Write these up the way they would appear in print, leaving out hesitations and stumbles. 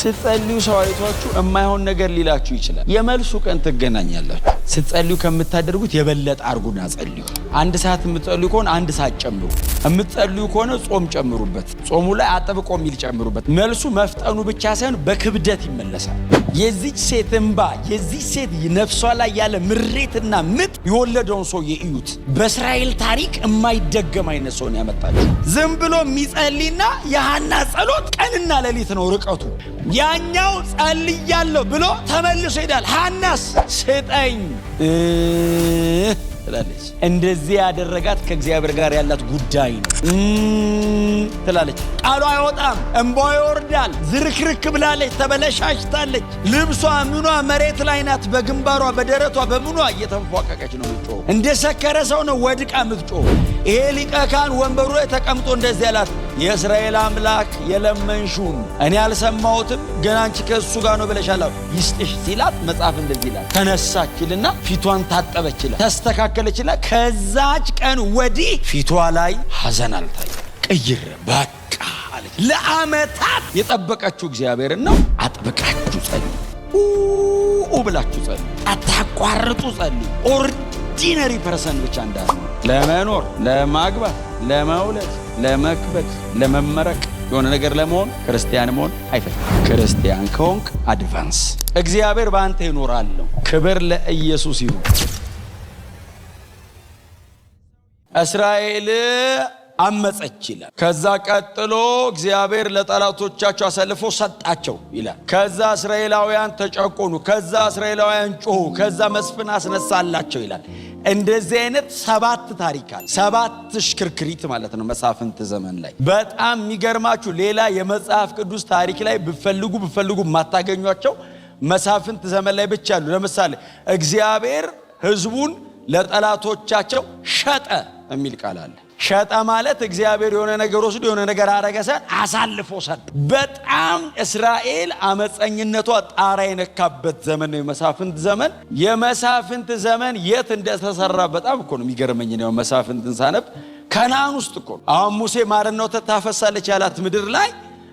ስትጸልዩ ሰው አይቷችሁ የማይሆን ነገር ሊላችሁ ይችላል። የመልሱ ቀን ትገናኛላችሁ። ስትጸልዩ ከምታደርጉት የበለጠ አርጉና ጸልዩ። አንድ ሰዓት የምትጸልዩ ከሆነ አንድ ሰዓት ጨምሩ። የምትጸልዩ ከሆነ ጾም ጨምሩበት። ጾሙ ላይ አጥብቆ የሚል ጨምሩበት። መልሱ መፍጠኑ ብቻ ሳይሆን በክብደት ይመለሳል። የዚች ሴት እንባ፣ የዚች ሴት ነፍሷ ላይ ያለ ምሬትና ምጥ የወለደውን ሰው እዩት። በእስራኤል ታሪክ የማይደገም አይነት ሰው ነው ያመጣችው። ዝም ብሎ የሚጸልይና የሐና ጸሎት ቀንና ሌሊት ነው ርቀቱ። ያኛው ጸልያለሁ ብሎ ተመልሶ ይሄዳል። ሐናስ ስጠኝ ትላለች። እንደዚህ ያደረጋት ከእግዚአብሔር ጋር ያላት ጉዳይ ነው ትላለች። ቃሉ አይወጣም፣ እንባዋ ይወርዳል። ዝርክርክ ብላለች፣ ተበለሻሽታለች። ልብሷ ምኗ መሬት ላይ ናት። በግንባሯ በደረቷ በምኗ እየተንፏቀቀች ነው የምትጮኸው። እንደ ሰከረ ሰው ነው ወድቃ የምትጮኸው። ይሄ ሊቀ ካህን ወንበሩ ላይ ተቀምጦ እንደዚህ ያላት፣ የእስራኤል አምላክ የለመንሹን እኔ አልሰማሁትም፣ ግን አንቺ ከእሱ ጋር ነው ብለሻል ይስጥሽ ሲላት መጽሐፍ እንደዚህ ይላል። ተነሳችልና ፊቷን ታጠበችላ፣ ተስተካከለችላ። ከዛች ቀን ወዲህ ፊቷ ላይ ሐዘን አልታየም። ቅይር በቃ አለች። ለዓመታት የጠበቀችው እግዚአብሔርን ነው። አጥብቃችሁ ጸልዩ፣ ብላችሁ ጸልዩ፣ አታቋርጡ ጸልዩ። ኦርዲነሪ ፐርሰን ብቻ እንዳትሆኑ። ለመኖር፣ ለማግባት፣ ለመውለድ፣ ለመክበድ፣ ለመመረቅ የሆነ ነገር ለመሆን ክርስቲያን መሆን አይፈልግም። ክርስቲያን ከሆንክ አድቫንስ። እግዚአብሔር በአንተ ይኖራል። ክብር ለኢየሱስ ይሁን። እስራኤል አመፀች ይላል። ከዛ ቀጥሎ እግዚአብሔር ለጠላቶቻቸው አሳልፎ ሰጣቸው ይላል። ከዛ እስራኤላውያን ተጨቆኑ። ከዛ እስራኤላውያን ጮሁ። ከዛ መስፍን አስነሳላቸው ይላል። እንደዚህ አይነት 7 ታሪክ አለ። 7 ሽክርክሪት ማለት ነው መሳፍንት ዘመን ላይ። በጣም የሚገርማችሁ ሌላ የመጽሐፍ ቅዱስ ታሪክ ላይ ብፈልጉ ማታገኟቸው መሳፍንት ዘመን ላይ ብቻ አሉ። ለምሳሌ እግዚአብሔር ሕዝቡን ለጠላቶቻቸው ሸጠ የሚል ቃል አለ። ሸጠ ማለት እግዚአብሔር የሆነ ነገር ወስዶ የሆነ ነገር አረገሰን አሳልፎ ሰጠ። በጣም እስራኤል አመፀኝነቷ ጣራ የነካበት ዘመን ነው የመሳፍንት ዘመን። የመሳፍንት ዘመን የት እንደተሰራ በጣም እኮ ነው የሚገርመኝ ነው። መሳፍንትን ሳነብ ከነዓን ውስጥ እኮ ነው። አሁን ሙሴ ማርና ወተት ታፈሳለች ያላት ምድር ላይ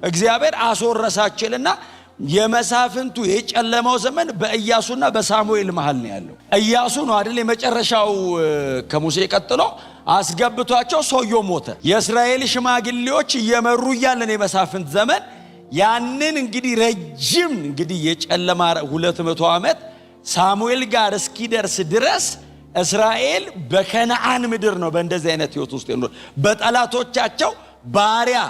እግዚአብሔር አስወረሳችልና የመሳፍንቱ የጨለማው ዘመን በኢያሱና በሳሙኤል መሃል ነው ያለው። ኢያሱ ነው አይደል የመጨረሻው ከሙሴ ቀጥሎ አስገብቷቸው ሰውየው ሞተ። የእስራኤል ሽማግሌዎች እየመሩ ያለን የመሳፍንት ዘመን ያንን እንግዲህ ረጅም እንግዲህ የጨለማ 200 ዓመት ሳሙኤል ጋር እስኪደርስ ድረስ እስራኤል በከነዓን ምድር ነው በእንደዚህ አይነት ህይወት ውስጥ ነው። በጠላቶቻቸው ባሪያ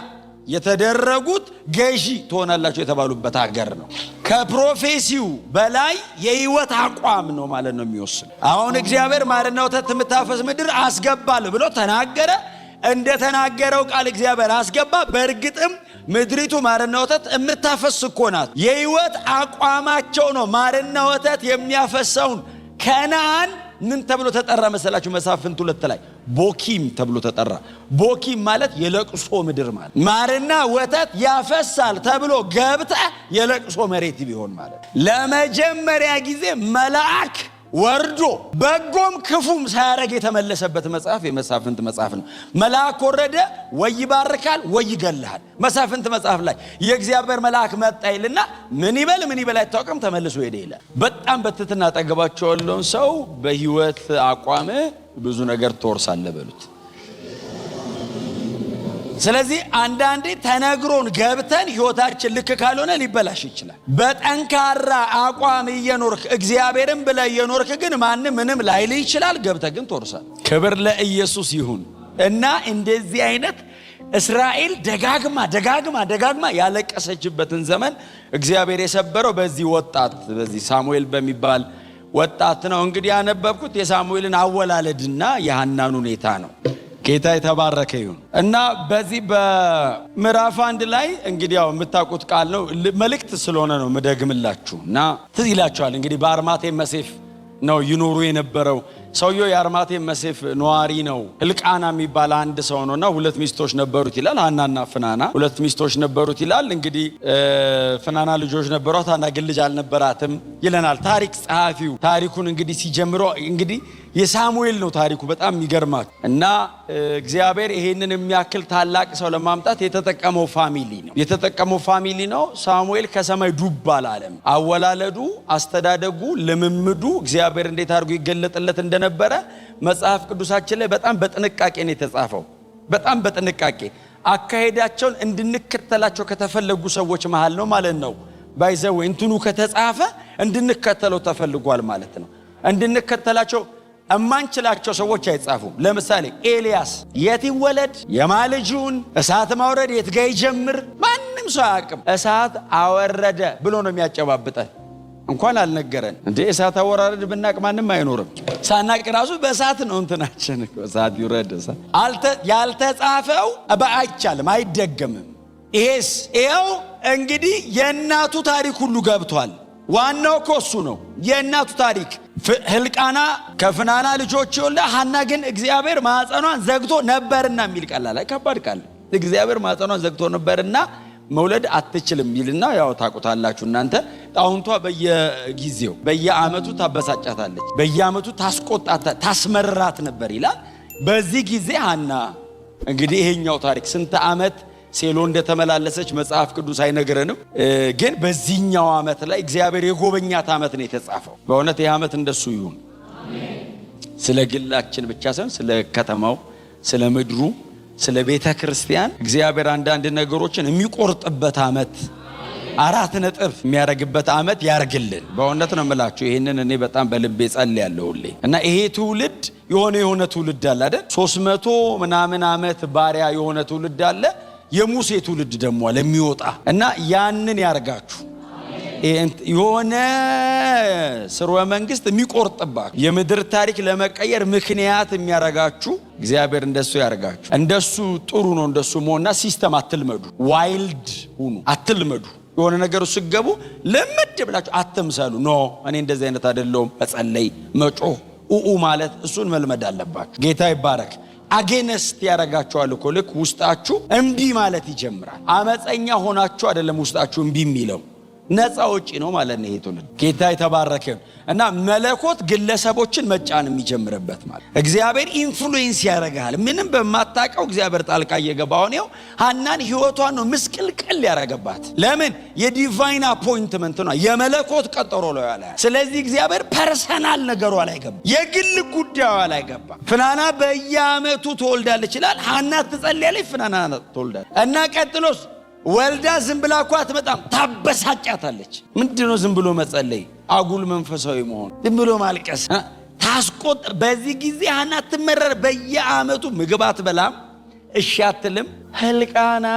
የተደረጉት ገዢ ትሆናላችሁ የተባሉበት ሀገር ነው። ከፕሮፌሲው በላይ የህይወት አቋም ነው ማለት ነው የሚወስን። አሁን እግዚአብሔር ማርና ወተት የምታፈስ ምድር አስገባል ብሎ ተናገረ። እንደተናገረው ቃል እግዚአብሔር አስገባ። በእርግጥም ምድሪቱ ማርና ወተት የምታፈስ እኮ ናት። የህይወት አቋማቸው ነው ማርና ወተት የሚያፈሰውን ከነዓን ምን ተብሎ ተጠራ መሰላችሁ? መሳፍንት 2 ላይ ቦኪም ተብሎ ተጠራ። ቦኪም ማለት የለቅሶ ምድር ማለት። ማርና ወተት ያፈሳል ተብሎ ገብተ የለቅሶ መሬት ቢሆን ማለት። ለመጀመሪያ ጊዜ መልአክ ወርዶ በጎም ክፉም ሳያረግ የተመለሰበት መጽሐፍ የመሳፍንት መጽሐፍ ነው። መልአክ ወረደ፣ ወይ ይባርካል ወይ ይገላል። መሳፍንት መጽሐፍ ላይ የእግዚአብሔር መልአክ መጣ ይልና ምን ይበል አይታወቅም፣ ተመልሶ ሄደ ይላል። በጣም በትህትና አጠገባቸው ያለውን ሰው በህይወት አቋም ብዙ ነገር ትወርሳለህ በሉት። ስለዚህ አንዳንዴ ተነግሮን ገብተን ህይወታችን ልክ ካልሆነ ሊበላሽ ይችላል። በጠንካራ አቋም እየኖርክ እግዚአብሔርን ብለህ እየኖርክ ግን ማንም ምንም ላይል ይችላል። ገብተህ ግን ትወርሳለህ። ክብር ለኢየሱስ ይሁን። እና እንደዚህ አይነት እስራኤል ደጋግማ ያለቀሰችበትን ዘመን እግዚአብሔር የሰበረው በዚህ ወጣት በዚህ ሳሙኤል በሚባል ወጣት ነው። እንግዲህ ያነበብኩት የሳሙኤልን አወላለድና የሐናን ሁኔታ ነው። ጌታ የተባረከ ይሁን። እና በዚህ በምዕራፍ 1 ላይ እንግዲህ ያው የምታውቁት ቃል ነው፣ መልእክት ስለሆነ ነው መደግምላችሁ። እና ትዝ ይላችኋል እንግዲህ በአርማቴም መሴፍ ነው ይኖሩ የነበረው። ሰውየው የአርማቴም መሴፍ ነዋሪ ነው። ሕልቃና የሚባል አንድ ሰው ነውና 2 ሚስቶች ነበሩት ይላል። ሐናና ፍናና 2 ሚስቶች ነበሩት ይላል። እንግዲህ ፍናና ልጆች ነበሯት፣ ሐና ግን ልጅ አልነበራትም ይለናል ታሪክ ጸሐፊው። ታሪኩን እንግዲህ ሲጀምረው እንግዲህ የሳሙኤል ነው ታሪኩ። በጣም ይገርማል። እና እግዚአብሔር ይሄንን የሚያክል ታላቅ ሰው ለማምጣት የተጠቀመው ፋሚሊ ነው። ሳሙኤል ከሰማይ ዱብ አላለም። አወላለዱ፣ አስተዳደጉ፣ ልምምዱ እግዚአብሔር እንዴት አድርጎ ይገለጥለት እንደነበረ መጽሐፍ ቅዱሳችን ላይ በጣም በጥንቃቄ ነው የተጻፈው። በጣም በጥንቃቄ አካሄዳቸውን እንድንከተላቸው ከተፈለጉ ሰዎች መሃል ነው ማለት ነው። ባይዘው እንትኑ ከተጻፈ እንድንከተለው ተፈልጓል ማለት ነው። እንድንከተላቸው እማንችላቸው ሰዎች አይጻፉም። ለምሳሌ ኤልያስ የት ይወለድ፣ የማልጁን እሳት ማውረድ የት ጋር ይጀምር ማንም ሰው አያውቅም። እሳት አወረደ ብሎ ነው የሚያጨባብጠን። እንኳን አልነገረን እንዴ እሳት አወራረድ ብናቅ ማንም አይኖርም። ሳናቅ ራሱ በእሳት ነው እንትናችን እሳት ይውረድ። ያልተጻፈው አይቻልም፣ አይደገምም። ይሄው እንግዲህ የእናቱ ታሪክ ሁሉ ገብቷል። ዋናው ኮሱ ነው የእናቱ ታሪክ። ህልቃና ከፍናና ልጆች ይወልዳ፣ ሐና ግን እግዚአብሔር ማህፀኗን ዘግቶ ነበርና የሚል ቃል አለ። ከባድ ቃል። እግዚአብሔር ማህፀኗን ዘግቶ ነበርና መውለድ አትችልም ይልና ያው ታቁታላችሁ እናንተ። ጣውንቷ በየጊዜው በየአመቱ ታበሳጫታለች፣ በየአመቱ ታስመርራት ነበር ይላል። በዚህ ጊዜ ሐና እንግዲህ ይሄኛው ታሪክ ስንት አመት ሴሎ እንደተመላለሰች መጽሐፍ ቅዱስ አይነግረንም። ግን በዚህኛው አመት ላይ እግዚአብሔር የጎበኛት አመት ነው የተጻፈው። በእውነት ይህ አመት እንደሱ ይሁን። ስለ ግላችን ብቻ ሳይሆን ስለ ከተማው፣ ስለ ምድሩ፣ ስለ ቤተ ክርስቲያን እግዚአብሔር አንዳንድ ነገሮችን የሚቆርጥበት አመት፣ 4 ነጥብ የሚያረግበት አመት ያርግልን። በእውነት ነው የምላችሁ። ይሄንን እኔ በጣም በልቤ ጸልያለሁ ሁሌ። እና ይሄ ትውልድ የሆነ ትውልድ አለ አይደል? 300 ምናምን አመት ባሪያ የሆነ ትውልድ አለ። የሙሴ ትውልድ ደግሞ ለሚወጣ እና ያንን ያርጋችሁ። የሆነ ስርወ መንግስት የሚቆርጥባችሁ የምድር ታሪክ ለመቀየር ምክንያት የሚያረጋችሁ እግዚአብሔር እንደሱ ያርጋችሁ። እንደሱ ጥሩ ነው። እንደሱ መሆንና ሲስተም አትልመዱ። ዋይልድ ሁኑ፣ አትልመዱ። የሆነ ነገር ሲገቡ ለምድ ብላችሁ አትምሰሉ። ኖ እኔ እንደዚህ አይነት አይደለሁም። መጸለይ፣ መጮህ፣ ማለት እሱን መልመድ አለባችሁ። ጌታ ይባረክ። አጌነስት ያረጋችኋል እኮ ልክ ውስጣችሁ እምቢ ማለት ይጀምራል። አመፀኛ ሆናችሁ አይደለም ውስጣችሁ እምቢ የሚለው፣ ነፃ ወጪ ነው ማለት ነው። ይሄ ትውልድ ጌታ የተባረከ እና መለኮት ግለሰቦችን መጫን የሚጀምርበት ማለት እግዚአብሔር ኢንፍሉዌንስ ያረጋል። ምንም በማታውቀው እግዚአብሔር ጣልቃ እየገባ ነው። ሐናን ህይወቷን ነው ምስቅልቅል ያረጋባት። ለምን? የዲቫይን አፖይንትመንት ነው፣ የመለኮት ቀጠሮ ነው ያለ። ስለዚህ እግዚአብሔር ፐርሰናል ነገሯ ላይ ገባ፣ የግል ጉዳዩ ላይ ገባ። ፍናና በየአመቱ ትወልዳለች ይላል። ሐና ትጸልያለች፣ ፍናና ትወልዳለች። እና ቀጥሎስ ወልዳ ዝም ብላ እኮ አትመጣም፣ ታበሳጫታለች። ምንድነው ዝም ብሎ መጸለይ? አጉል መንፈሳዊ መሆን፣ ዝም ብሎ ማልቀስ ታስቆጥ። በዚህ ጊዜ ሐና ትመረር። በየአመቱ ምግብ አትበላም፣ እሺ አትልም። ህልቃና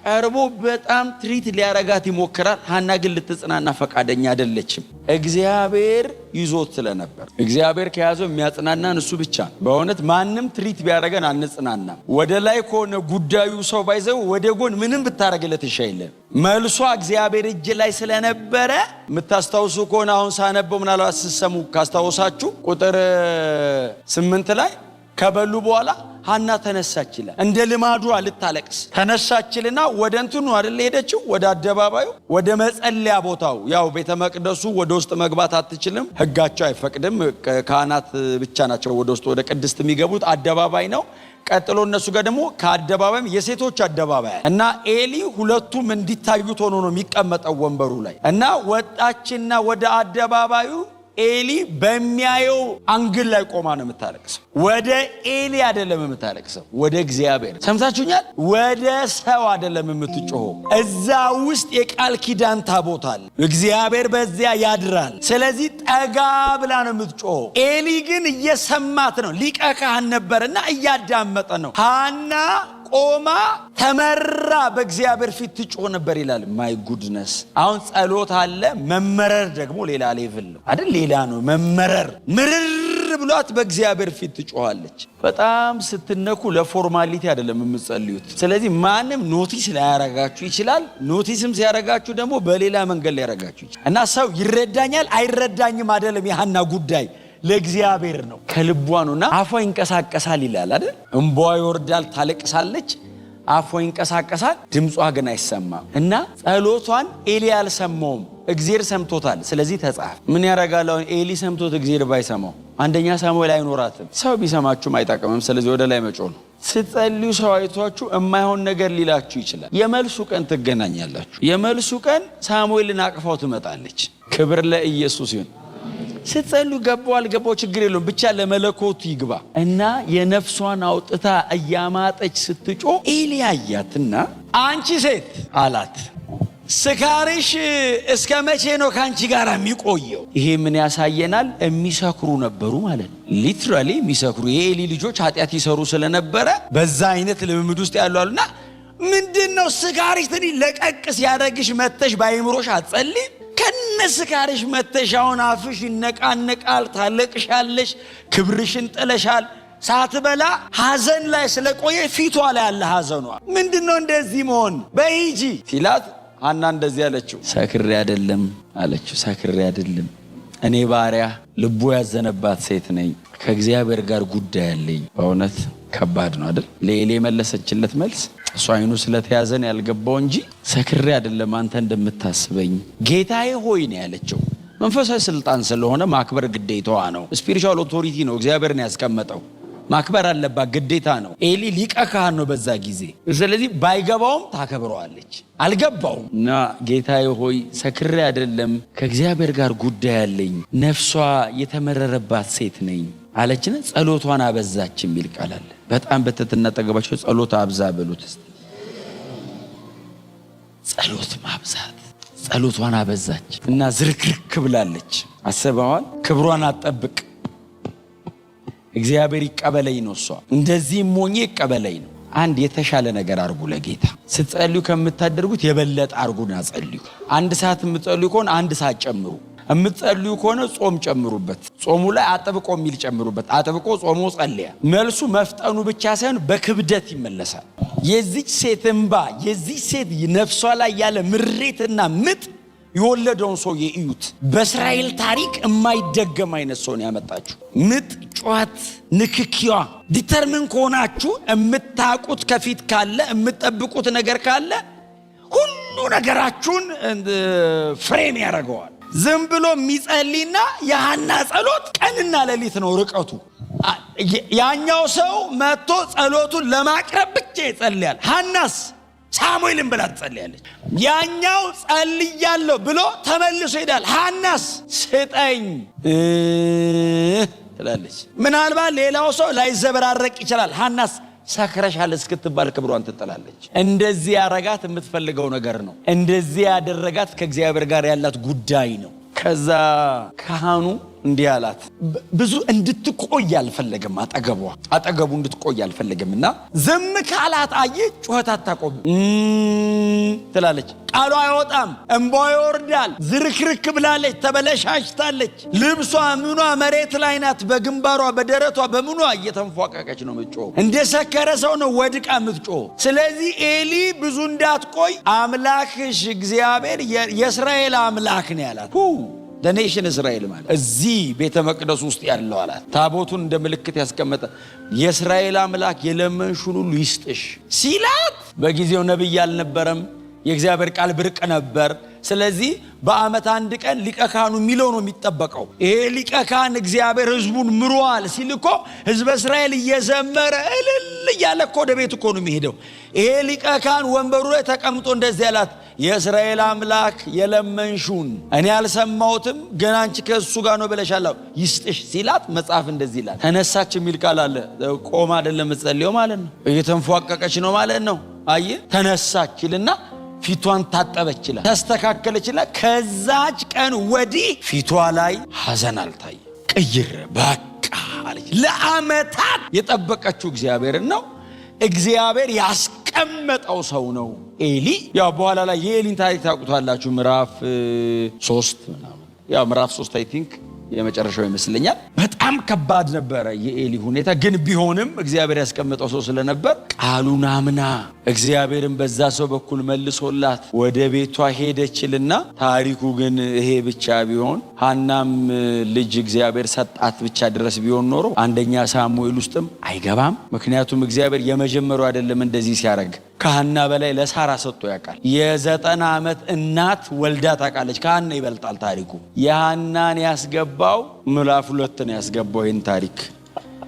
ቀርቦ በጣም ትሪት ሊያረጋት ይሞክራል። ሐና ግን ልትጽናና ፈቃደኛ አይደለችም። እግዚአብሔር ይዞት ስለነበር። እግዚአብሔር ከያዘው የሚያጽናናን እሱ ብቻ። በእውነት ማንም ትሪት ቢያረገን አንጽናናም። ወደ ላይ ከሆነ ጉዳዩ ሰው ባይዘው ወደ ጎን ምንም ብታረግለት ይሻይለን። መልሷ እግዚአብሔር እጅ ላይ ስለነበረ የምታስታውሱ ከሆነ አሁን ሳነበው ምናልባት ስትሰሙ ካስታወሳችሁ ቁጥር 8 ላይ ከበሉ በኋላ ሐና ተነሳች ይላል። እንደ ልማዷ ልታለቅስ ተነሳችልና ወደ እንትኑ አይደል ሄደችው፣ ወደ አደባባዩ፣ ወደ መጸለያ ቦታው። ያው ቤተ መቅደሱ ወደ ውስጥ መግባት አትችልም፣ ህጋቸው አይፈቅድም። ካህናት ብቻ ናቸው ወደ ውስጥ ወደ ቅድስት የሚገቡት። አደባባይ ነው። ቀጥሎ እነሱ ጋር ደግሞ ከአደባባይም የሴቶች አደባባይ እና ኤሊ ሁለቱም እንዲታዩት ሆኖ ነው የሚቀመጠው ወንበሩ ላይ። እና ወጣችና ወደ አደባባዩ ኤሊ በሚያየው አንግል ላይ ቆማ ነው የምታለቅሰው። ወደ ኤሊ አይደለም የምታለቅሰው፣ ወደ እግዚአብሔር። ሰምታችሁኛል? ወደ ሰው አይደለም የምትጮኸው። እዛ ውስጥ የቃል ኪዳን ታቦት አለ፣ እግዚአብሔር በዚያ ያድራል። ስለዚህ ጠጋ ብላ ነው የምትጮኸው። ኤሊ ግን እየሰማት ነው። ሊቀ ካህን ነበርና እያዳመጠ ነው። ሐና ቆማ ተመራ በእግዚአብሔር ፊት ትጮህ ነበር ይላል። ማይ ጉድነስ። አሁን ጸሎት አለ፣ መመረር ደግሞ ሌላ ሌቭል ነው አይደል? ሌላ ነው መመረር። ምርር ብሏት በእግዚአብሔር ፊት ትጮሃለች። በጣም ስትነኩ ለፎርማሊቲ አይደለም የምትጸልዩት። ስለዚህ ማንም ኖቲስ ሊያረጋችሁ ይችላል። ኖቲስም ሲያረጋችሁ ደግሞ በሌላ መንገድ ሊያረጋችሁ ይችላል። እና ሰው ይረዳኛል አይረዳኝም አይደለም የሐና ጉዳይ፣ ለእግዚአብሔር ነው፣ ከልቧ ነውና አፏ ይንቀሳቀሳል ይላል አይደል? እንቧ ይወርዳል፣ ታለቅሳለች፣ አፏ ይንቀሳቀሳል፣ ድምጿ ግን አይሰማም። እና ጸሎቷን ኤሊ አልሰማውም፣ እግዚአብሔር ሰምቶታል። ስለዚህ ተጻፈ። ምን ያደርጋል አሁን ኤሊ ሰምቶት እግዚአብሔር ባይሰማው? አንደኛ ሳሙኤል አይኖራትም። ሰው ቢሰማችሁም አይጠቅምም። ስለዚህ ወደ ላይ መጮህ ነው። ስትጸልዩ ሰው አይቷችሁ የማይሆን ነገር ሊላችሁ ይችላል። የመልሱ ቀን ትገናኛላችሁ። የመልሱ ቀን ሳሙኤልን አቅፋው ትመጣለች። ክብር ለኢየሱስ ይሁን። ስትጸልዩ ገባው አልገባው ችግር የለውም፣ ብቻ ለመለኮቱ ይግባ እና የነፍሷን አውጥታ እያማጠች ስትጮ ኤሊ አያትና አንቺ ሴት አላት፣ ስካርሽ እስከ መቼ ነው ካንቺ ጋር የሚቆየው? ይሄ ምን ያሳየናል? የሚሰክሩ ነበሩ ማለት ነው። ሊትራሊ የሚሰክሩ የኤሊ ልጆች ኃጢአት ይሰሩ ስለነበረ በዛ አይነት ልምምድ ውስጥ ያሉ አሉና ምንድነው ስካርሽ ትንሽ ለቀቅ ሲያደርግሽ መተሽ ባይምሮሽ አትጸልይ? ከነስካርሽ መተሻውን አፍሽ ይነቃነቃል፣ ታለቅሻለሽ፣ ክብርሽን ጥለሻል። ሳትበላ ሐዘን ላይ ስለቆየ ፊቷ ላይ ያለ ሐዘኗ ምንድነው እንደዚህ መሆን በይጂ ሲላት ሐና እንደዚህ አለችው፣ ሰክሬ አይደለም አለችው። ሰክሬ አይደለም፣ እኔ ባሪያ ልቡ ያዘነባት ሴት ነኝ፣ ከእግዚአብሔር ጋር ጉዳይ አለኝ። በእውነት ከባድ ነው አይደል? ለኤሊ መለሰችለት መልስ እሱ አይኑ ስለተያዘን ያልገባው እንጂ ሰክሬ አይደለም አንተ እንደምታስበኝ ጌታዬ ሆይ ነው ያለችው። መንፈሳዊ ስልጣን ስለሆነ ማክበር ግዴታዋ ነው። ስፒሪቹዋል ኦቶሪቲ ነው እግዚአብሔርን ያስቀመጠው፣ ማክበር አለባት፣ ግዴታ ነው። ኤሊ ሊቀ ካህን ነው በዛ ጊዜ። ስለዚህ ባይገባውም ታከብረዋለች። አልገባውም እና ጌታዬ ሆይ ሰክሬ አይደለም ከእግዚአብሔር ጋር ጉዳይ አለኝ፣ ነፍሷ የተመረረባት ሴት ነኝ አለችና ጸሎቷን አበዛች የሚል ቃል አለ። በጣም በትህትና ጠገባቸው ጸሎት አብዛ በሉት። ጸሎት ማብዛት፣ ጸሎቷን አበዛች እና ዝርክርክ ብላለች። አሰባዋል ክብሯን አጠብቅ፣ እግዚአብሔር ይቀበለኝ ነው። እሷ እንደዚህ ሞኝ ይቀበለኝ ነው። አንድ የተሻለ ነገር አርጉ ለጌታ ስትጸልዩ ከምታደርጉት የበለጠ አርጉና ጸልዩ። አንድ ሰዓት የምትጸልዩ ከሆነ አንድ ሰዓት ጨምሩ። የምትጸልዩ ከሆነ ጾም ጨምሩበት። ጾሙ ላይ አጥብቆ የሚል ጨምሩበት። አጥብቆ ጾሙ ጸልያ። መልሱ መፍጠኑ ብቻ ሳይሆን በክብደት ይመለሳል። የዚች ሴት እንባ፣ የዚች ሴት ነፍሷ ላይ ያለ ምሬትና ምጥ የወለደውን ሰው የእዩት። በእስራኤል ታሪክ የማይደገም አይነት ሰው ነው ያመጣችሁ። ምጥ፣ ጩኸት፣ ንክኪዋ ዲተርሚን ከሆናችሁ የምታውቁት ከፊት ካለ የምትጠብቁት ነገር ካለ ሁሉ ነገራችሁን ፍሬም ያደርገዋል። ዝም ብሎ የሚጸልይና የሐና ጸሎት ቀንና ሌሊት ነው ርቀቱ። ያኛው ሰው መጥቶ ጸሎቱን ለማቅረብ ብቻ ይጸልያል። ሐናስ ሳሙኤልን ብላ ትጸልያለች። ያኛው ጸልያለሁ ብሎ ተመልሶ ይሄዳል። ሐናስ ስጠኝ ትላለች። ምናልባት ሌላው ሰው ላይዘበራረቅ ይችላል። ሐናስ ሰክረሻል እስክትባል ክብሯን ትጥላለች። እንደዚህ ያረጋት የምትፈልገው ነገር ነው። እንደዚህ ያደረጋት ከእግዚአብሔር ጋር ያላት ጉዳይ ነው። ከዛ ካህኑ እንዲህ አላት። ብዙ እንድትቆይ አልፈለገም። አጠገቡ እንድትቆይ አልፈለገምና ዝም ካላት አየ ጩኸት አታቆም ትላለች። ቃሏ አይወጣም፣ እንባዋ ይወርዳል። ዝርክርክ ብላለች፣ ተበለሻሽታለች። ልብሷ ምኗ መሬት ላይ ናት። በግንባሯ በደረቷ በምኗ እየተንፏቀቀች ነው የምትጮህ። እንደ ሰከረ ሰው ነው ወድቃ የምትጮህ። ስለዚህ ኤሊ ብዙ እንዳትቆይ አምላክሽ እግዚአብሔር የእስራኤል አምላክ ነው ያላት። ለኔሽን እስራኤል ማለት እዚህ ቤተ መቅደስ ውስጥ ያለው አላት። ታቦቱን እንደ ምልክት ያስቀመጠ የእስራኤል አምላክ የለመንሽውን ሁሉ ይስጥሽ ሲላት፣ በጊዜው ነብይ አልነበረም። የእግዚአብሔር ቃል ብርቅ ነበር። ስለዚህ በዓመት አንድ ቀን ሊቀ ካህኑ የሚለው ነው የሚጠበቀው። ይሄ ሊቀ ካህን እግዚአብሔር ህዝቡን ምሯል ሲል እኮ ህዝበ እስራኤል እየዘመረ እልል እያለ እኮ ወደ ቤት እኮ ነው የሚሄደው። ይሄ ሊቀ ካህን ወንበሩ ላይ ተቀምጦ እንደዚህ ያላት፣ የእስራኤል አምላክ የለመንሹን እኔ አልሰማሁትም፣ ግን አንቺ ከእሱ ጋር ነው ብለሻለሁ ይስጥሽ ሲላት፣ መጽሐፍ እንደዚህ ይላል። ተነሳች የሚል ቃል አለ። ቆማ አይደለም ጸልየው ማለት ነው። እየተንፏቀቀች ነው ማለት ነው። አየ ተነሳች ይልና ፊቷን ታጠበች ይላል፣ ተስተካከለች ይላል። ከዛች ቀን ወዲህ ፊቷ ላይ ሐዘን አልታየ። ቅይር በቃ አለች። ለዓመታት የጠበቀችው እግዚአብሔርን ነው። እግዚአብሔር ያስቀመጠው ሰው ነው ኤሊ። ያው በኋላ ላይ የኤሊን ታሪክ ታውቁታላችሁ። ምዕራፍ 3 ምናምን ያው ምዕራፍ 3 አይ ቲንክ የመጨረሻው ይመስለኛል። በጣም ከባድ ነበረ የኤሊ ሁኔታ። ግን ቢሆንም እግዚአብሔር ያስቀመጠው ሰው ስለነበር ቃሉን አምና እግዚአብሔርን በዛ ሰው በኩል መልሶላት ወደ ቤቷ ሄደችልና፣ ታሪኩ ግን ይሄ ብቻ ቢሆን ሐናም ልጅ እግዚአብሔር ሰጣት ብቻ ድረስ ቢሆን ኖሮ አንደኛ ሳሙኤል ውስጥም አይገባም። ምክንያቱም እግዚአብሔር የመጀመሪያው አይደለም እንደዚህ ሲያደርግ ከሐና በላይ ለሳራ ሰጥቶ ያውቃል። የ90 ዓመት እናት ወልዳ ታውቃለች። ከሐና ይበልጣል ታሪኩ። የሐናን ያስገባው ምዕራፍ 2 ነው ያስገባው ይህን ታሪክ።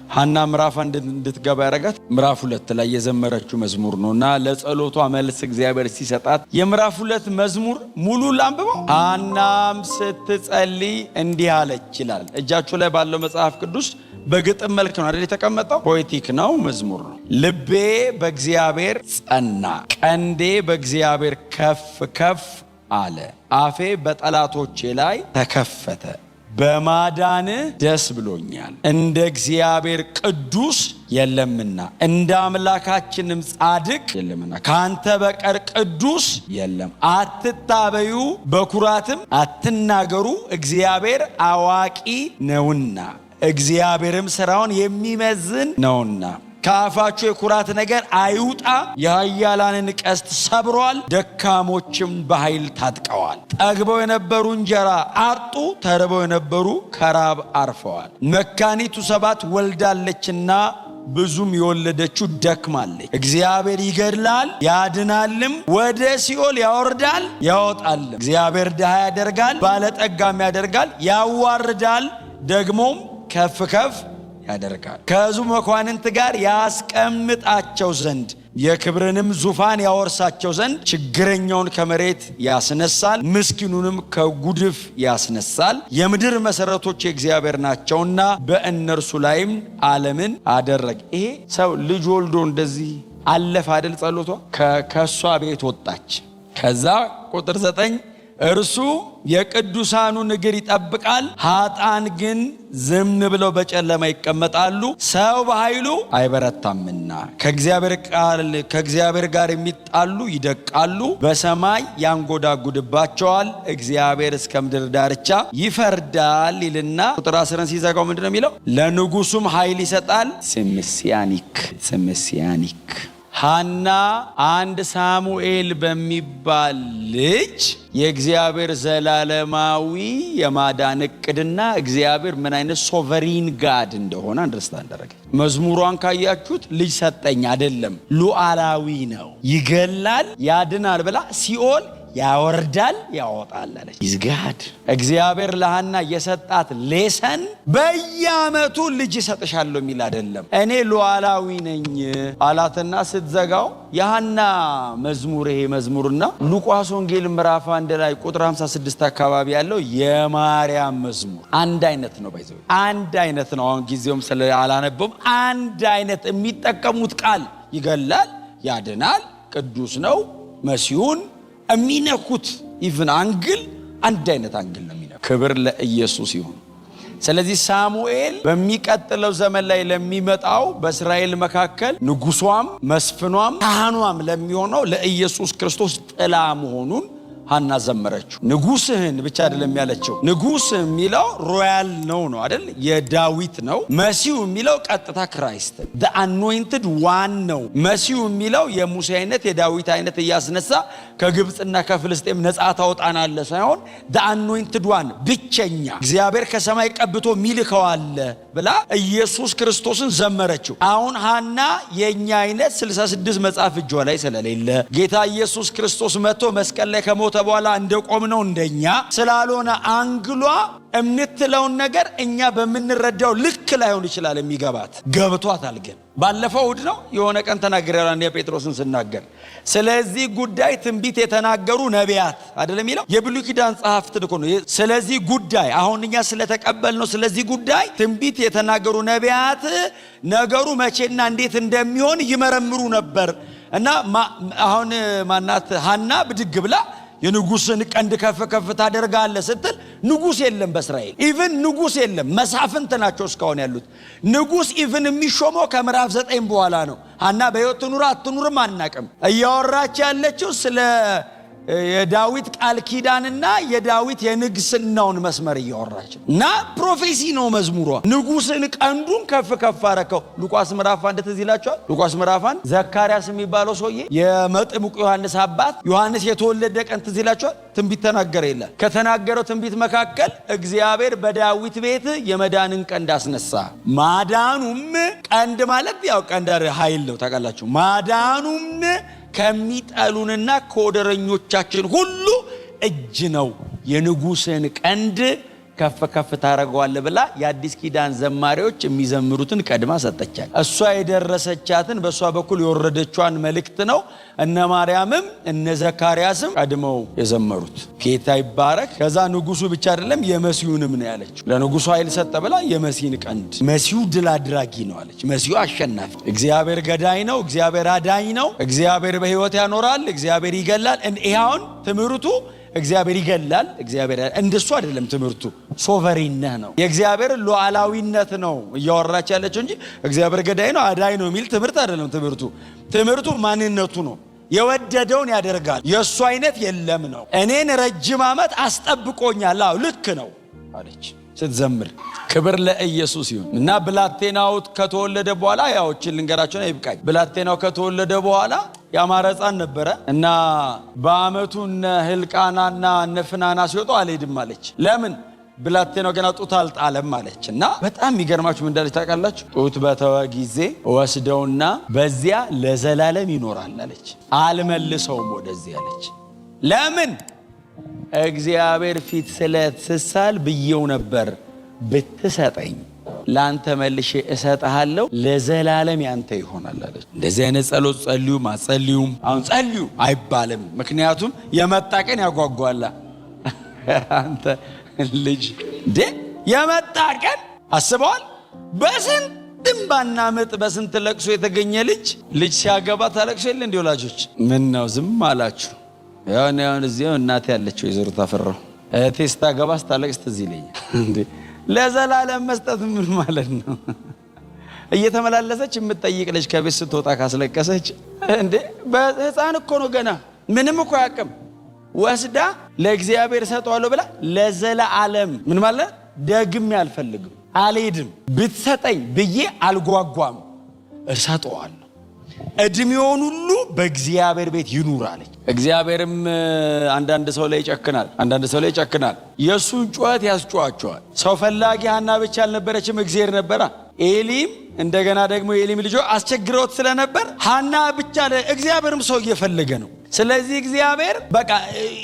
ሐና ምዕራፍ 1 እንድትገባ ያረጋት ምዕራፍ 2 ላይ የዘመረችው መዝሙር ነውና ለጸሎቷ መልስ እግዚአብሔር ሲሰጣት የምዕራፍ 2 መዝሙር ሙሉ ላንብበው። ሐናም ስትጸልይ እንዲህ አለች ይላል። እጃችሁ ላይ ባለው መጽሐፍ ቅዱስ በግጥም መልክ ነው አይደል የተቀመጠው? ፖኤቲክ ነው፣ መዝሙር ነው። ልቤ በእግዚአብሔር ጸና፣ ቀንዴ በእግዚአብሔር ከፍ ከፍ አለ፣ አፌ በጠላቶቼ ላይ ተከፈተ። በማዳን ደስ ብሎኛል፣ እንደ እግዚአብሔር ቅዱስ የለምና፣ እንደ አምላካችንም ጻድቅ የለምና፣ ካንተ በቀር ቅዱስ የለም። አትታበዩ፣ በኩራትም አትናገሩ፣ እግዚአብሔር አዋቂ ነውና፣ እግዚአብሔርም ሥራውን የሚመዝን ነውና። ከአፋቸው የኩራት ነገር አይውጣ። የኃያላንን ቀስት ሰብሯል፣ ደካሞችም በኃይል ታጥቀዋል። ጠግበው የነበሩ እንጀራ አጡ፣ ተርበው የነበሩ ከራብ አርፈዋል። መካኒቱ 7 ወልዳለችና ብዙም የወለደችው ደክማለች። እግዚአብሔር ይገድላል ያድናልም፣ ወደ ሲኦል ያወርዳል ያወጣልም። እግዚአብሔር ድሃ ያደርጋል ባለጠጋም ያደርጋል፣ ያዋርዳል ደግሞም ከፍ ከፍ ያደርጋል። ከሕዝቡ መኳንንት ጋር ያስቀምጣቸው ዘንድ የክብርንም ዙፋን ያወርሳቸው ዘንድ ችግረኛውን ከመሬት ያስነሳል፣ ምስኪኑንም ከጉድፍ ያስነሳል። የምድር መሰረቶች የእግዚአብሔር ናቸውና በእነርሱ ላይም ዓለምን አደረገ። ይሄ ሰው ልጅ ወልዶ እንደዚህ አለፈ አይደል? ጸሎቷ ከሷ ቤት ወጣች። ከዛ ቁጥር 9 እርሱ የቅዱሳኑን እግር ይጠብቃል፣ ኃጥአን ግን ዝም ብለው በጨለማ ይቀመጣሉ። ሰው በኃይሉ አይበረታምና ከእግዚአብሔር ጋር የሚጣሉ ይደቃሉ፣ በሰማይ ያንጎዳጉድባቸዋል። እግዚአብሔር እስከ ምድር ዳርቻ ይፈርዳል ይልና ቁጥር 10 ሲዘጋው ምንድነው የሚለው? ለንጉሱም ኃይል ይሰጣል። ስምስያኒክ ሐና አንድ ሳሙኤል በሚባል ልጅ የእግዚአብሔር ዘላለማዊ የማዳን እቅድና እግዚአብሔር ምን አይነት ሶቨሪን ጋድ እንደሆነ አንደርስታንድ አደረገ። መዝሙሯን ካያችሁት ልጅ ሰጠኝ አይደለም፣ ሉዓላዊ ነው። ይገላል ያድናል ብላ ሲኦል ያወርዳል ያወጣል አለች። ይዝጋድ እግዚአብሔር ለሐና የሰጣት ሌሰን በየዓመቱ ልጅ ይሰጥሻለሁ የሚል አይደለም። እኔ ሉዓላዊ ነኝ አላትና ስትዘጋው የሐና መዝሙር ይሄ መዝሙርና ሉቃስ ወንጌል ምዕራፍ 1 ላይ ቁጥር 56 አካባቢ ያለው የማርያም መዝሙር አንድ አይነት ነው። ባይዘው አንድ አይነት ነው። አሁን ጊዜውም ስለ አላነበውም። አንድ አይነት የሚጠቀሙት ቃል ይገላል፣ ያድናል፣ ቅዱስ ነው፣ መሲሁን የሚነኩት ኢቭን አንግል አንድ አይነት አንግል ነው የሚነኩት። ክብር ለኢየሱስ ይሁን። ስለዚህ ሳሙኤል በሚቀጥለው ዘመን ላይ ለሚመጣው በእስራኤል መካከል ንጉሷም መስፍኗም ካህኗም ለሚሆነው ለኢየሱስ ክርስቶስ ጥላ መሆኑን ሐና ዘመረችው። ንጉስህን ብቻ አይደለም ያለችው። ንጉስ የሚለው ሮያል ነው አይደል? የዳዊት ነው። መሲሁ የሚለው ቀጥታ ክራይስት the anointed one ነው። መሲሁ የሚለው የሙሴ አይነት የዳዊት አይነት እያስነሳ ከግብጽና ከፍልስጤም ነፃ ታወጣናለ ሳይሆን the anointed one ብቸኛ እግዚአብሔር ከሰማይ ቀብቶ ሚልከው አለ ብላ ኢየሱስ ክርስቶስን ዘመረችው። አሁን ሐና የኛ አይነት 66 መጽሐፍ እጇ ላይ ስለሌለ ጌታ ኢየሱስ ክርስቶስ መጥቶ መስቀል ላይ ከሞተ በኋላ እንደቆምነው እንደኛ ስላልሆነ አንግሏ እምትለውን ነገር እኛ በምንረዳው ልክ ላይሆን ይችላል። የሚገባት ገብቷታል። ግን ባለፈው እሑድ ነው የሆነ ቀን ተናግሬያለሁ አንደኛ ጴጥሮስን ስናገር ስለዚህ ጉዳይ ትንቢት የተናገሩ ነቢያት አይደለም የሚለው የብሉይ ኪዳን ጸሐፍት እኮ ነው። ስለዚህ ጉዳይ አሁን እኛ ስለተቀበልነው ስለዚህ ጉዳይ ትንቢት የተናገሩ ነቢያት ነገሩ መቼና እንዴት እንደሚሆን ይመረምሩ ነበር እና አሁን ማናት ሐና ብድግ ብላ የንጉስን ቀንድ ከፍ ከፍ ታደርጋለህ ስትል ንጉስ የለም በእስራኤል። ኢቭን ንጉስ የለም፣ መሳፍንት ናቸው እስካሁን ያሉት። ንጉስ ኢቭን የሚሾመው ከምዕራፍ 9 በኋላ ነው። ሐና በሕይወት ትኑር አትኑርም አናቅም። እያወራች ያለችው ስለ የዳዊት ቃል ኪዳንና የዳዊት የንግስናውን መስመር እያወራች ነው። እና ፕሮፌሲ ነው መዝሙሯ። ንጉስን ቀንዱን ከፍ ከፍ አረከው። ሉቃስ ምዕራፍ 1 ትዝ ይላችኋል። ሉቃስ ምዕራፍ 1 ዘካርያስ የሚባለው ሰውዬ የመጥምቁ ዮሐንስ አባት ዮሐንስ የተወለደ ቀን ትዝ ይላችኋል። ትንቢት ተናገረ ይላል። ከተናገረው ትንቢት መካከል እግዚአብሔር በዳዊት ቤት የመዳንን ቀንድ አስነሳ። ማዳኑም ቀንድ ማለት ያው ቀንድ ኃይል ነው ታውቃላችሁ። ማዳኑም ከሚጠሉንና ከወደረኞቻችን ሁሉ እጅ ነው የንጉሥን ቀንድ ከፍ ከፍ ታረጋዋለህ ብላ የአዲስ ኪዳን ዘማሪዎች የሚዘምሩትን ቀድማ ሰጠቻት። እሷ የደረሰቻትን በእሷ በኩል የወረደችዋን መልእክት ነው እነ ማርያምም እነ ዘካርያስም ቀድመው የዘመሩት። ጌታ ይባረክ። ከዛ ንጉሱ ብቻ አይደለም የመሲሁንም ነው ያለችው። ለንጉሱ ኃይል ሰጠ ብላ የመሲህን ቀንድ። መሲሁ ድል አድራጊ ነው አለች። መሲሁ አሸናፊ። እግዚአብሔር ገዳይ ነው፣ እግዚአብሔር አዳኝ ነው፣ እግዚአብሔር በሕይወት ያኖራል፣ እግዚአብሔር ይገላል። ይሄውን ትምህርቱ እግዚአብሔር ይገላል፣ እግዚአብሔር እንደሱ አይደለም ትምህርቱ። ሶቨሪንነህ ነው፣ የእግዚአብሔር ሉዓላዊነት ነው እያወራች ያለችው እንጂ እግዚአብሔር ገዳይ ነው አዳይ ነው የሚል ትምህርት አይደለም ትምህርቱ። ትምህርቱ ማንነቱ ነው። የወደደውን ያደርጋል፣ የሱ አይነት የለም ነው። እኔን ረጅም ዓመት አስጠብቆኛል፣ አዎ ልክ ነው አለች ስትዘምር። ክብር ለኢየሱስ ይሁን። እና ብላቴናው ከተወለደ በኋላ ያዎችን ልንገራቸው ነው ይብቃኝ። ብላቴናው ከተወለደ በኋላ ያማረ ሕፃን ነበረ እና በአመቱ እነ ሕልቃናና እነ ፍናና ሲወጡ አልሄድም አለች። ለምን? ብላቴናው ገና ጡት አልጣለም አለች። እና በጣም የሚገርማችሁ ምን እንዳለች ታውቃላችሁ? ጡት በተወ ጊዜ ወስደውና በዚያ ለዘላለም ይኖራል አለች። አልመልሰውም ወደዚህ አለች። ለምን? እግዚአብሔር ፊት ስለትሳል ብየው ነበር፣ ብትሰጠኝ ላንተ መልሼ እሰጥሃለሁ፣ ለዘላለም ያንተ ይሆናል አለች። እንደዚህ አይነት ጸሎት ጸልዩም አጸልዩም አሁን ጸልዩ አይባልም። ምክንያቱም የመጣ ቀን ያጓጓላ። አንተ ልጅ እንዴ የመጣ ቀን አስበዋል? በስንት እንባና ምጥ በስንት ለቅሶ የተገኘ ልጅ ሲያገባ ታለቅሶ የለ እንዴ? ወላጆች ምን ነው ዝም አላችሁ? ያውን እዚያው እናቴ ያለችው የዘሩት አፈራው ቴስታ ገባ ስታለቅስ ትዝ ይለኛል። እንዴ ለዘላለም መስጠት ምን ማለት ነው? እየተመላለሰች የምትጠይቅ ልጅ ከቤት ስትወጣ ካስለቀሰች እንዴ በህፃን እኮ ነው ገና ምንም እኮ ያቅም ወስዳ ለእግዚአብሔር ሰጠዋለሁ ብላ ለዘላለም ምን ማለት ደግሜ አልፈልግም አልሄድም ብትሰጠኝ ብዬ አልጓጓም እሰጠዋለሁ እድሜውን ሁሉ በእግዚአብሔር ቤት ይኑር አለች። እግዚአብሔርም አንዳንድ ሰው ላይ ይጨክናል። የሱን ጩኸት ያስጮዋቸዋል። ሰው ፈላጊ ሐና ብቻ አልነበረችም፣ እግዚአብሔር ነበራ። ኤሊም እንደገና ደግሞ የኤሊም ልጆች አስቸግረውት ስለነበር ሐና ብቻ እግዚአብሔርም ሰው እየፈለገ ነው። ስለዚህ እግዚአብሔር በቃ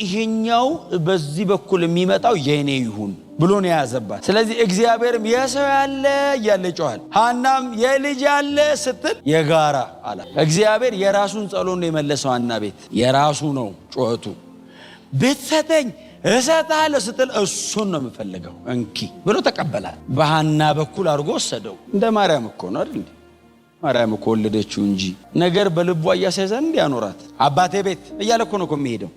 ይሄኛው በዚህ በኩል የሚመጣው የኔ ይሁን ብሎ ነው ያዘባት። ስለዚህ እግዚአብሔርም የሰው ያለ እያለ ጮሃል፣ ሐናም የልጅ ያለ ስትል የጋራ አላ። እግዚአብሔር የራሱን ጸሎት ነው የመለሰው። ሐና ቤት የራሱ ነው ጮኸቱ። ብትሰጠኝ እሰጥሃለሁ ስትል እሱን ነው የምፈልገው እንኪ ብሎ ተቀበላል። በሐና በኩል አድርጎ ወሰደው። እንደ ማርያም እኮ ነው አይደል? ማርያም እኮ ወለደችው እንጂ ነገር በልቧ እያሳዘን እንዲያኖራት አባቴ ቤት እያለ እኮ ነው የሚሄደው።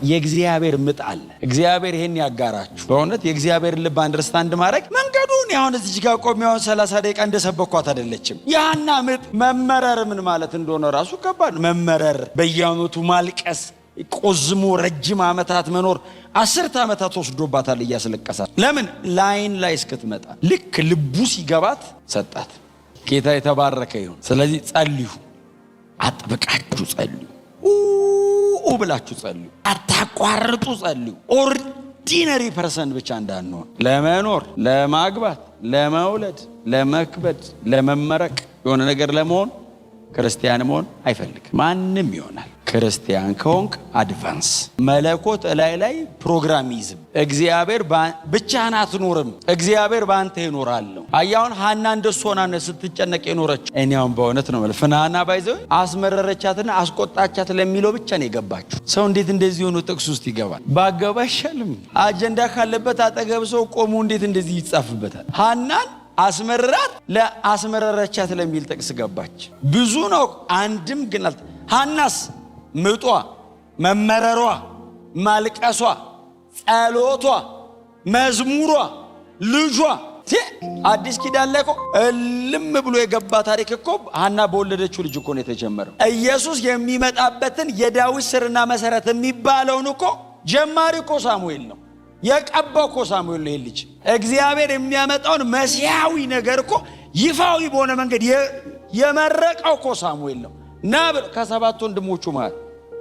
የእግዚአብሔር ምጥ አለ። እግዚአብሔር ይሄን ያጋራችሁ። በእውነት የእግዚአብሔር ልብ አንደርስታንድ ማድረግ መንገዱን ያሁን እዚህ ጋር ቆሚያውን 30 ደቂቃ እንደሰበኳት አይደለችም። ያና ምጥ መመረር ምን ማለት እንደሆነ ራሱ ከባድ መመረር፣ በየአመቱ ማልቀስ፣ ቆዝሞ ረጅም ዓመታት መኖር 10 ዓመታት ወስዶባታል እያስለቀሳት። ለምን ላይን ላይ እስክትመጣ ልክ ልቡ ሲገባት ሰጣት። ጌታ የተባረከ ይሁን። ስለዚህ ጸልዩ፣ አጥብቃችሁ ጸልዩ፣ ብላችሁ ጸልዩ፣ አታቋርጡ ጸልዩ። ኦርዲነሪ ፐርሰን ብቻ እንዳንሆን፣ ለመኖር፣ ለማግባት፣ ለመውለድ፣ ለመክበድ፣ ለመመረቅ የሆነ ነገር ለመሆን ክርስቲያን መሆን አይፈልግም። ማንም ይሆናል። ክርስቲያን ከሆንክ አድቫንስ መለኮት ላይ ፕሮግራሚዝም እግዚአብሔር ብቻህን አትኖርም፣ እግዚአብሔር ባንተ ይኖራል። አያውን ሐና እንደሱ ሆና ስትጨነቅ የኖረች እኔውን በእውነት ነው ማለት ፍናና ባይዘው አስመረረቻትና አስቆጣቻት ለሚለው ብቻ ነው የገባችው። ሰው እንዴት እንደዚህ ሆኖ ጥቅስ ውስጥ ይገባል? ባገባ ይሻልም። አጀንዳ ካለበት አጠገብ ሰው ቆሞ እንዴት እንደዚህ ይጻፍበታል? ሐናን አስመረራት ለአስመረረቻት ለሚል ጥቅስ ገባች። ብዙ ነው አንድም ግን ሐናስ ምጧ፣ መመረሯ፣ ማልቀሷ፣ ጸሎቷ፣ መዝሙሯ፣ ልጇ አዲስ ኪዳን ላይ እኮ እልም ብሎ የገባ ታሪክ እኮ ሐና በወለደችው ልጅ እኮ ነው የተጀመረው። ኢየሱስ የሚመጣበትን የዳዊት ስርና መሰረት የሚባለውን እኮ ጀማሪ እኮ ሳሙኤል ነው የቀባው እኮ ሳሙኤል ነው። ልጅ እግዚአብሔር የሚያመጣውን መሲያዊ ነገር እኮ ይፋዊ በሆነ መንገድ የመረቀው እኮ ሳሙኤል ነው። ናብር ከሰባቱ ወንድሞቹ መሃል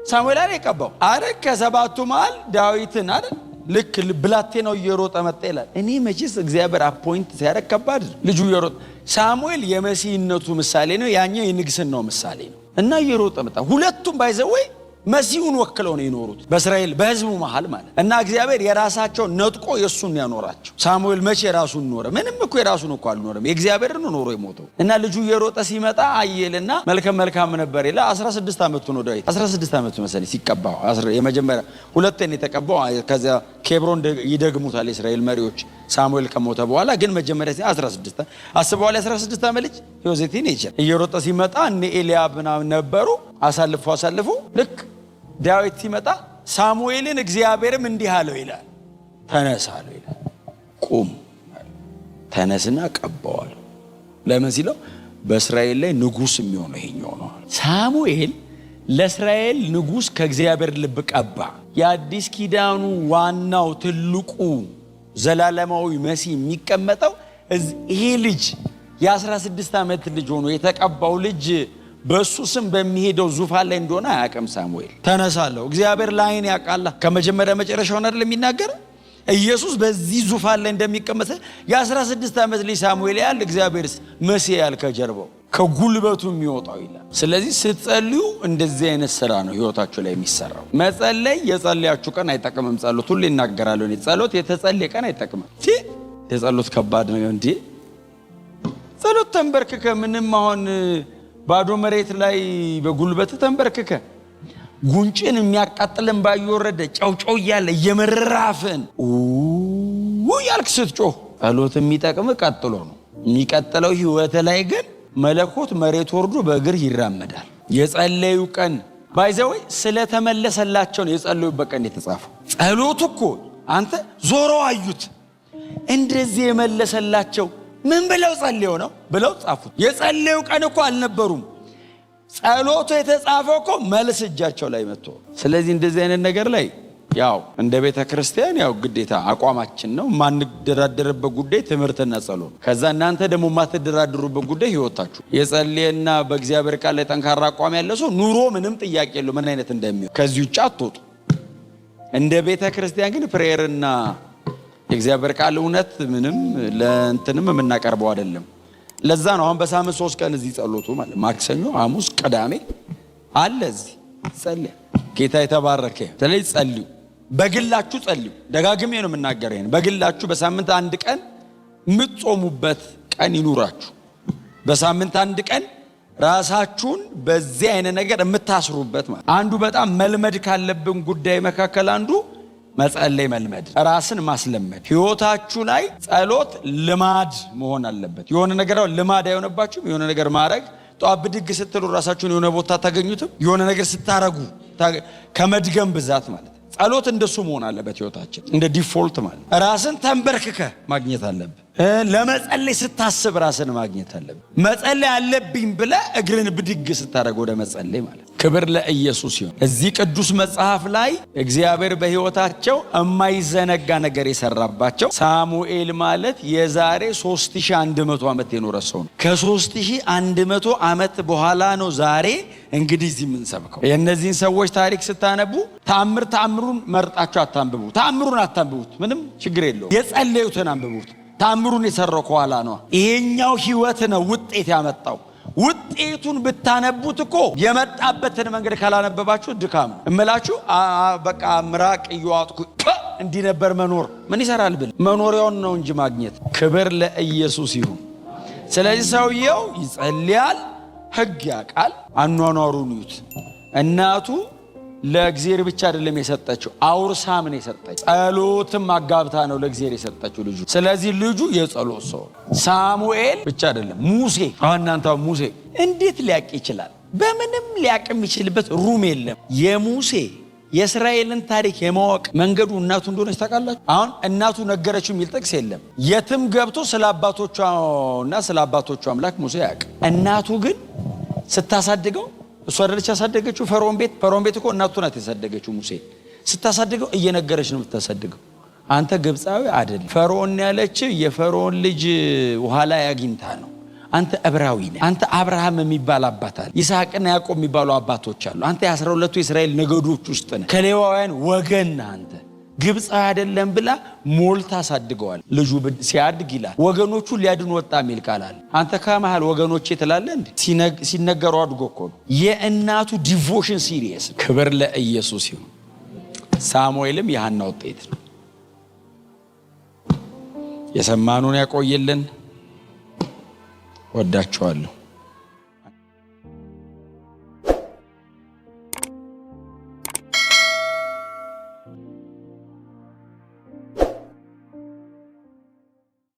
ሳሙኤል አይደል የቀባው? አይደል? ከሰባቱ መሃል ዳዊትን አይደል? ልክ ብላቴናው እየሮጠ መጣ ይላል። እኔ መቼስ እግዚአብሔር አፖይንት ሲያደርግ ከባድ ልጁ እየሮጠ ሳሙኤል የመሲህነቱ ምሳሌ ነው፣ ያኛው የንግስናው ምሳሌ ነው። እና እየሮጠ መጣ። ሁለቱም ባይዘወይ መሲሁን ወክለው ነው የኖሩት በእስራኤል በህዝቡ መሃል ማለት እና እግዚአብሔር የራሳቸውን ነጥቆ የሱን ያኖራቸው። ሳሙኤል መቼ የራሱን ኖረ? ምንም እኮ የራሱን እኮ አልኖረም። የእግዚአብሔርን ኖሮ የሞተው እና ልጁ እየሮጠ ሲመጣ አየልና መልካም ነበር ይላል። 16 ዓመቱ ነው ዳዊት 16 ዓመቱ መሰለኝ ሲቀባው። የመጀመሪያ ሁለተኛ የተቀባው ከዛ ኬብሮን ይደግሙታል የእስራኤል መሪዎች ሳሙኤል ከሞተ በኋላ። ግን መጀመሪያ 16 አስበዋል። 16 ዓመት ልጅ ዮሴቲን ይችላል። እየሮጠ ሲመጣ እነ ኤልያብ ምናምን ነበሩ። አሳልፎ ልክ ዳዊት ሲመጣ ሳሙኤልን እግዚአብሔርም እንዲህ አለው ይላል፣ ተነስ አለው ይላል። ቁም ተነስና ቀባዋል። ለምን ሲለው በእስራኤል ላይ ንጉስ የሚሆነው ይሄኛው ነው። ሳሙኤል ለእስራኤል ንጉስ ከእግዚአብሔር ልብ ቀባ። የአዲስ ኪዳኑ ዋናው ትልቁ ዘላለማዊ መሲህ የሚቀመጠው ይሄ ልጅ የ16 ዓመት ልጅ ሆኖ የተቀባው ልጅ በሱ ስም በሚሄደው ዙፋን ላይ እንደሆነ አያውቅም ሳሙኤል። ተነሳለሁ እግዚአብሔር ላይን ያውቃል። ከመጀመሪያ መጨረሻውን አይደል የሚናገር ኢየሱስ በዚህ ዙፋን ላይ እንደሚቀመጥ የ16 ዓመት ልጅ ሳሙኤል ያል እግዚአብሔርስ መሲህ ያል ከጀርባው ከጉልበቱ የሚወጣው ይላል። ስለዚህ ስትጸልዩ እንደዚህ አይነት ስራ ነው ህይወታችሁ ላይ የሚሰራው። መጸለይ የጸለያችሁ ቀን አይጠቅምም። ጸሎት ሁሉ ይናገራሉ። እኔ ጸሎት የተጸለየ ቀን አይጠቅምም። የጸሎት ከባድ ነው እንዴ! ጸሎት ተንበርክከ ምንም አሁን ባዶ መሬት ላይ በጉልበት ተንበርክከ ጉንጭን የሚያቃጥልን ባይወረደ ጫውጫው ያለ የመራፍን ያልክ ስትጮህ ጸሎት የሚጠቅም ቀጥሎ ነው የሚቀጥለው። ህይወት ላይ ግን መለኮት መሬት ወርዶ በእግር ይራመዳል። የጸለዩ ቀን ባይዘወይ ስለተመለሰላቸው ነው የጸለዩበት ቀን የተጻፈው። ጸሎት እኮ አንተ ዞሮ አዩት እንደዚህ የመለሰላቸው ምን ብለው ጸልየው ነው ብለው ጻፉት። የጸለዩ ቀን እኮ አልነበሩም። ጸሎቱ የተጻፈው እኮ መልስ እጃቸው ላይ መጥቶ። ስለዚህ እንደዚህ አይነት ነገር ላይ ያው እንደ ቤተ ክርስቲያን ያው ግዴታ አቋማችን ነው። ማንደራደርበት ጉዳይ ትምህርትና ጸሎት። ከዛ እናንተ ደግሞ ማትደራደሩበት ጉዳይ ህይወታችሁ። የጸለየና በእግዚአብሔር ቃል ላይ ጠንካራ አቋም ያለው ሰው ኑሮ ምንም ጥያቄ የለው ምን አይነት እንደሚሆን ከዚህ ውጭ አትወጡ። እንደ ቤተ ክርስቲያን ግን ፕሬየርና የእግዚአብሔር ቃል እውነት ምንም ለእንትንም የምናቀርበው አይደለም። ለዛ ነው አሁን በሳምንት 3 ቀን እዚህ ጸሎቱ ማለት ማክሰኞ፣ ሐሙስ፣ ቅዳሜ አለ እዚህ ጸልይ። ጌታ የተባረከ። ስለዚህ ጸልዩ፣ በግላችሁ ጸልዩ። ደጋግሜ ነው የምናገረው ይሄን። በግላችሁ በሳምንት 1 ቀን የምትጾሙበት ቀን ይኑራችሁ። በሳምንት 1 ቀን ራሳችሁን በዚህ አይነት ነገር የምታስሩበት ማለት። አንዱ በጣም መልመድ ካለብን ጉዳይ መካከል አንዱ መጸለይ መልመድ፣ ራስን ማስለመድ። ህይወታችሁ ላይ ጸሎት ልማድ መሆን አለበት። የሆነ ነገር ልማድ አይሆንባችሁም። የሆነ ነገር ማድረግ ጧት ብድግ ስትሉ ራሳችሁን የሆነ ቦታ ታገኙትም። የሆነ ነገር ስታረጉ ከመድገም ብዛት ማለት ጸሎት እንደሱ መሆን አለበት ህይወታችን፣ እንደ ዲፎልት ማለት። ራስን ተንበርክከ ማግኘት አለበት። ለመጸለይ ስታስብ ራስን ማግኘት አለበት። መጸለይ አለብኝ ብለ እግርን ብድግ ስታረግ ወደ መጸለይ ማለት። ክብር ለኢየሱስ ይሁን። እዚህ ቅዱስ መጽሐፍ ላይ እግዚአብሔር በህይወታቸው የማይዘነጋ ነገር የሰራባቸው ሳሙኤል ማለት የዛሬ 3100 ዓመት የኖረ ሰው ነው። ከ3100 ዓመት በኋላ ነው ዛሬ እንግዲህ እዚህ የምንሰብከው። የእነዚህን ሰዎች ታሪክ ስታነቡ ተአምሩን መርጣችሁ አታንብቡ። ተአምሩን አታንብቡት፣ ምንም ችግር የለውም። የጸለዩትን አንብቡት። ተአምሩን የሰራው ከኋላ ነው። ይሄኛው ህይወት ነው ውጤት ያመጣው። ውጤቱን ብታነቡት እኮ የመጣበትን መንገድ ካላነበባችሁ ድካም እምላችሁ። በቃ ምራቅ እየዋጥኩ እንዲህ ነበር መኖር ምን ይሰራል ብል መኖሪያውን ነው እንጂ ማግኘት። ክብር ለኢየሱስ ይሁን። ስለዚህ ሰውየው ይጸልያል፣ ህግ ያውቃል፣ አኗኗሩን ይዩት። እናቱ ለእግዚአብሔር ብቻ አይደለም የሰጠችው፣ አውርሳም ነው የሰጠችው። ጸሎትም አጋብታ ነው ለእግዚአብሔር የሰጠችው ልጁ። ስለዚህ ልጁ የጸሎት ሰው። ሳሙኤል ብቻ አይደለም ሙሴ። እናንተ ሙሴ እንዴት ሊያቅ ይችላል? በምንም ሊያቅ የሚችልበት ሩም የለም። የሙሴ የእስራኤልን ታሪክ የማወቅ መንገዱ እናቱ እንደሆነች ታውቃላችሁ። አሁን እናቱ ነገረችው የሚል ጥቅስ የለም። የትም ገብቶ ስለ አባቶቿና ስለ አባቶቿ አምላክ ሙሴ ያውቅ። እናቱ ግን ስታሳድገው እሷ አይደለች ያሳደገችው ፈርዖን ቤት እኮ እናቱ ናት ያሳደገችው። ሙሴ ስታሳድገው እየነገረች ነው የምታሳድገው። አንተ ግብፃዊ አይደል ፈርዖን ያለችው የፈርዖን ልጅ ውሃ ላይ አግኝታ ነው። አንተ ዕብራዊ ነህ። አንተ አብርሃም የሚባል አባት አለ፣ ይስሐቅና ያዕቆብ የሚባሉ አባቶች አሉ። አንተ የ12ቱ የእስራኤል ነገዶች ውስጥ ነህ፣ ከሌዋውያን ወገን ነህ። አንተ ግብፃዊ አይደለም ብላ ሞልታ አሳድገዋል። ልጁ ሲያድግ ይላል ወገኖቹ ሊያድን ወጣ የሚል ቃል አለ። አንተ ከመሃል ወገኖቼ ትላለህ እንዴ? ሲነገሩ አድጎ እኮ ነው። የእናቱ ዲቮሽን ሲሪየስ። ክብር ለኢየሱስ ይሁን። ሳሙኤልም የሐና ውጤት ነው። የሰማኑን ያቆየልን። ወዳችኋለሁ።